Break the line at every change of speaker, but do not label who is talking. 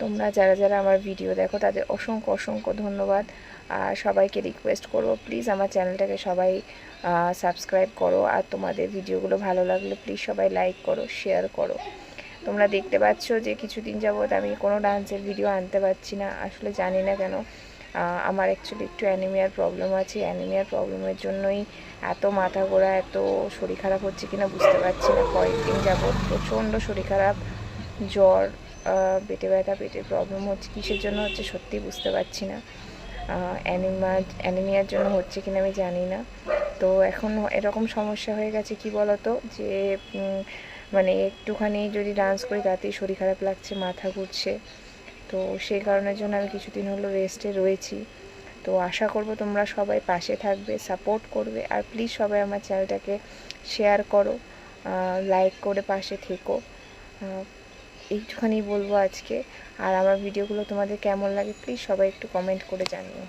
তোমরা যারা যারা আমার ভিডিও দেখো তাদের অসংখ্য অসংখ্য ধন্যবাদ। আর সবাইকে রিকোয়েস্ট করবো প্লিজ আমার চ্যানেলটাকে সবাই সাবস্ক্রাইব করো। আর তোমাদের ভিডিওগুলো ভালো লাগলে প্লিজ সবাই লাইক করো, শেয়ার করো। তোমরা দেখতে পাচ্ছ যে কিছুদিন যাবৎ আমি কোনো ডান্সের ভিডিও আনতে পারছি না, আসলে জানি না কেন। আমার অ্যাকচুয়ালি একটু অ্যানিমিয়ার প্রবলেম আছে, অ্যানিমিয়ার প্রবলেমের জন্যই এত মাথা ঘোরা, এত শরীর খারাপ হচ্ছে কিনা বুঝতে পারছি না। কয়েকদিন যাবৎ প্রচণ্ড শরীর খারাপ, জ্বর, পেটে ব্যথা, পেটের প্রবলেম হচ্ছে, কিসের জন্য হচ্ছে সত্যি বুঝতে পারছি না। অ্যানিমিয়ার জন্য হচ্ছে কিনা আমি জানি না। তো এখন এরকম সমস্যা হয়ে গেছে কি বলতো, যে মানে একটুখানি যদি ডান্স করি তাতেই শরীর খারাপ লাগছে, মাথা ঘুরছে। তো সেই কারণের জন্য আমি কিছুদিন হলো রেস্টে রয়েছি। তো আশা করব তোমরা সবাই পাশে থাকবে, সাপোর্ট করবে। আর প্লিজ সবাই আমার চ্যানেলটাকে শেয়ার করো, লাইক করে পাশে থেকো। এইটুখানি বলবো আজকে। আর আমার ভিডিওগুলো তোমাদের কেমন লাগে প্লিজ সবাই একটু কমেন্ট করে জানিও।